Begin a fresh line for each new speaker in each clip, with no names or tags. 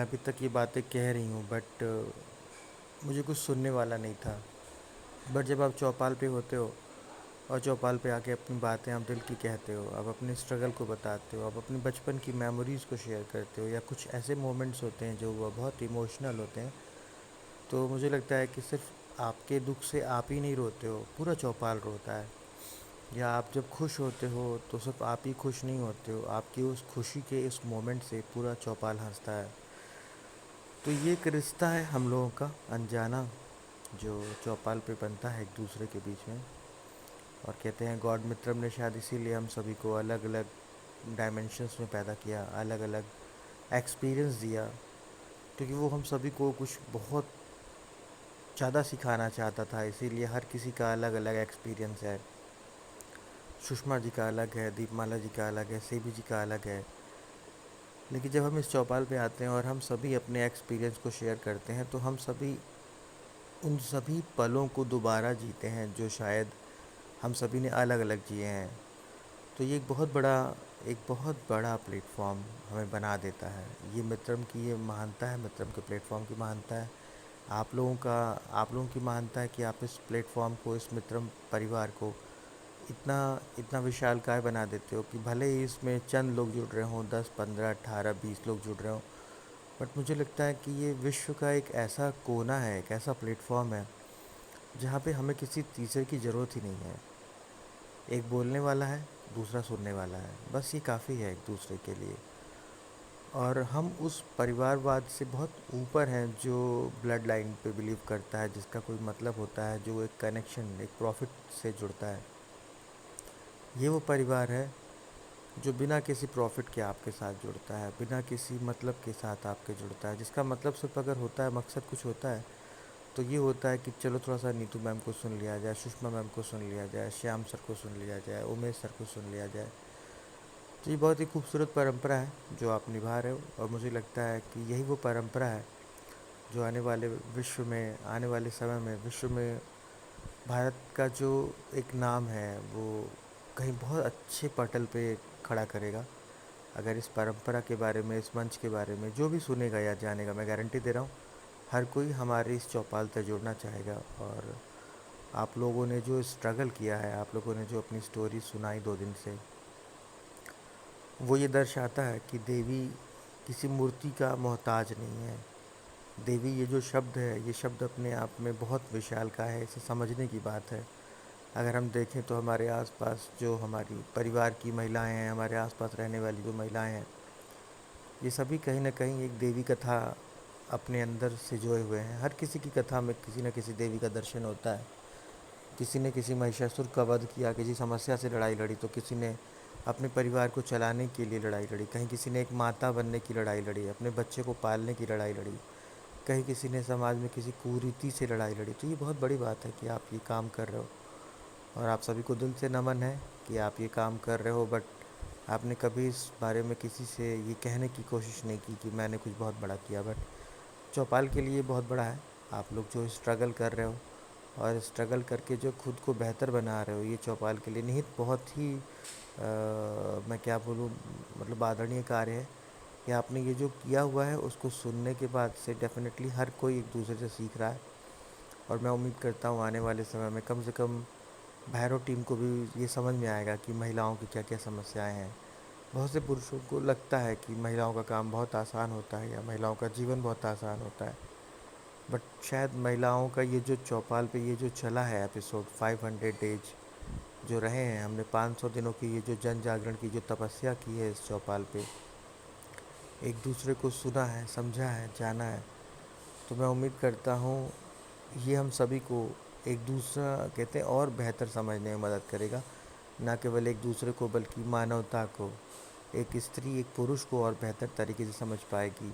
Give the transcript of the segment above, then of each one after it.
अभी तक ये बातें कह रही हूँ बट मुझे कुछ सुनने वाला नहीं था। बट जब आप चौपाल पे होते हो और चौपाल पे आके अपनी बातें आप दिल की कहते हो, आप अपने स्ट्रगल को बताते हो, आप अपने बचपन की मेमोरीज़ को शेयर करते हो, या कुछ ऐसे मोमेंट्स होते हैं जो वो बहुत इमोशनल होते हैं, तो मुझे लगता है कि सिर्फ आपके दुख से आप ही नहीं रोते हो, पूरा चौपाल रोता है। या आप जब खुश होते हो तो सिर्फ आप ही खुश नहीं होते हो, आपकी उस खुशी के इस मोमेंट से पूरा चौपाल हंसता है। तो ये एक रिश्ता है हम लोगों का अनजाना, जो चौपाल पे बनता है एक दूसरे के बीच में। और कहते हैं गॉड मित्रम ने शायद इसीलिए हम सभी को अलग अलग डायमेंशंस में पैदा किया, अलग अलग एक्सपीरियंस दिया, क्योंकि वो हम सभी को कुछ बहुत ज़्यादा सिखाना चाहता था। इसीलिए हर किसी का अलग अलग एक्सपीरियंस है। सुषमा जी का अलग है, दीपमाला जी का अलग है, सेबी जी का अलग है। लेकिन जब हम इस चौपाल पे आते हैं और हम सभी अपने एक्सपीरियंस को शेयर करते हैं, तो हम सभी उन सभी पलों को दोबारा जीते हैं जो शायद हम सभी ने अलग अलग जिए हैं। तो ये एक बहुत बड़ा प्लेटफॉर्म हमें बना देता है। ये मित्रम की ये महानता है, मित्रम के प्लेटफॉर्म की महानता है। आप लोगों की महानता है कि आप इस प्लेटफॉर्म को, इस मित्रम परिवार को इतना इतना विशालकाय बना देते हो कि भले ही इसमें चंद लोग जुड़ रहे हों, 10, 15, 18, 20 लोग जुड़ रहे हों, बट मुझे लगता है कि ये विश्व का एक ऐसा कोना है, एक ऐसा प्लेटफॉर्म है जहाँ पे हमें किसी तीसरे की ज़रूरत ही नहीं है। एक बोलने वाला है, दूसरा सुनने वाला है, बस ये काफ़ी है एक दूसरे के लिए। और हम उस परिवारवाद से बहुत ऊपर हैं जो ब्लड लाइन पे बिलीव करता है, जिसका कोई मतलब होता है, जो एक कनेक्शन, एक प्रॉफिट से जुड़ता है। ये वो परिवार है जो बिना किसी प्रॉफिट के आपके साथ जुड़ता है, बिना किसी मतलब के साथ आपके जुड़ता है, जिसका मतलब सिर्फ अगर होता है, मकसद कुछ होता है, तो ये होता है कि चलो थोड़ा सा नीतू मैम को सुन लिया जाए, सुषमा मैम को सुन लिया जाए, श्याम सर को सुन लिया जाए, उमेश सर को सुन लिया जाए। तो ये बहुत ही खूबसूरत परंपरा है जो आप निभा रहे हो, और मुझे लगता है कि यही वो परंपरा है जो आने वाले विश्व में, आने वाले समय में विश्व में भारत का जो एक नाम है वो कहीं बहुत अच्छे पटल पे खड़ा करेगा। अगर इस परंपरा के बारे में, इस मंच के बारे में जो भी सुनेगा या जानेगा, मैं गारंटी दे रहा हूँ हर कोई हमारे इस चौपाल से जुड़ना चाहेगा। और आप लोगों ने जो स्ट्रगल किया है, आप लोगों ने जो अपनी स्टोरी सुनाई 2 दिन से, वो ये दर्शाता है कि देवी किसी मूर्ति का मोहताज नहीं है। देवी ये जो शब्द है, ये शब्द अपने आप में बहुत विशाल का है, इसे समझने की बात है। अगर हम देखें तो हमारे आसपास जो हमारी परिवार की महिलाएं हैं, हमारे आसपास रहने वाली जो महिलाएं हैं, ये सभी कहीं ना कहीं एक देवी कथा अपने अंदर से जोए हुए हैं। हर किसी की कथा में किसी न किसी देवी का दर्शन होता है। किसी ने किसी महिषासुर का वध किया, किसी समस्या से लड़ाई लड़ी, तो किसी ने अपने परिवार को चलाने के लिए लड़ाई लड़ी, कहीं किसी ने एक माता बनने की लड़ाई लड़ी, अपने बच्चे को पालने की लड़ाई लड़ी, कहीं किसी ने समाज में किसी कुरीति से लड़ाई लड़ी। तो ये बहुत बड़ी बात है कि आप ये काम कर रहे हो, और आप सभी को दिल से नमन है कि आप ये काम कर रहे हो। बट आपने कभी इस बारे में किसी से ये कहने की कोशिश नहीं की कि मैंने कुछ बहुत बड़ा किया। बट चौपाल के लिए बहुत बड़ा है। आप लोग जो स्ट्रगल कर रहे हो और स्ट्रगल करके जो खुद को बेहतर बना रहे हो, ये चौपाल के लिए निहित बहुत ही मैं क्या बोलूँ, मतलब आदरणीय कार्य है कि आपने ये जो किया हुआ है उसको सुनने के बाद से डेफिनेटली हर कोई एक दूसरे से सीख रहा है। और मैं उम्मीद करता हूँ आने वाले समय में कम से कम भैरव टीम को भी ये समझ में आएगा कि महिलाओं की क्या क्या समस्याएं हैं। बहुत से पुरुषों को लगता है कि महिलाओं का काम बहुत आसान होता है या महिलाओं का जीवन बहुत आसान होता है, बट शायद महिलाओं का ये जो चौपाल पे ये जो चला है एपिसोड 500 डेज जो रहे हैं, हमने 500 दिनों की ये जो जन जागरण की जो तपस्या की है इस चौपाल पे, एक दूसरे को सुना है, समझा है, जाना है, तो मैं उम्मीद करता हूँ ये हम सभी को एक दूसरा कहते हैं और बेहतर समझने में मदद करेगा। ना केवल एक दूसरे को बल्कि मानवता को, एक स्त्री एक पुरुष को और बेहतर तरीके से समझ पाएगी,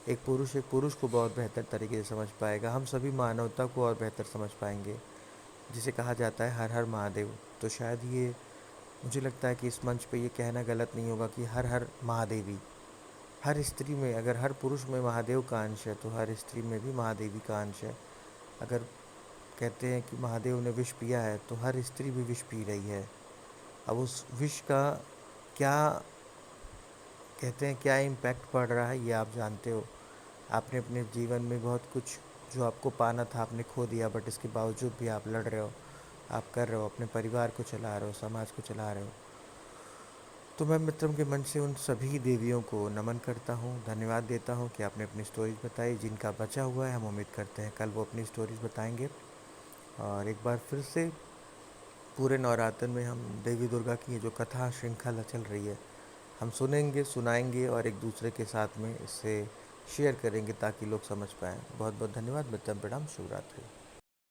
एक पुरुष को बहुत बेहतर तरीके से समझ पाएगा, हम सभी मानवता को और बेहतर समझ पाएंगे, जिसे कहा जाता है हर हर महादेव। तो शायद ये, मुझे लगता है कि इस मंच पे ये कहना गलत नहीं होगा कि हर हर महादेवी। हर स्त्री में, अगर हर पुरुष में महादेव का अंश है तो हर स्त्री में भी महादेवी का अंश है। अगर कहते हैं कि महादेव ने विष पिया है तो हर स्त्री भी विष पी रही है। अब उस विष का क्या कहते हैं, क्या इम्पैक्ट पड़ रहा है ये आप जानते हो। आपने अपने जीवन में बहुत कुछ जो आपको पाना था आपने खो दिया, बट इसके बावजूद भी आप लड़ रहे हो, आप कर रहे हो, अपने परिवार को चला रहे हो, समाज को चला रहे हो। तो मैं मित्रम के मन से उन सभी देवियों को नमन करता हूँ, धन्यवाद देता हूँ कि आपने अपनी स्टोरीज बताई। जिनका बचा हुआ है हम उम्मीद करते हैं कल वो अपनी स्टोरीज बताएंगे। और एक बार फिर से पूरे नवरात्र में हम देवी दुर्गा की ये जो कथा श्रृंखला चल रही है, हम सुनेंगे, सुनाएंगे और एक दूसरे के साथ में इससे शेयर करेंगे ताकि लोग समझ पाएँ। बहुत बहुत धन्यवाद, मित्रम, प्रणाम, शुभ रात्रि।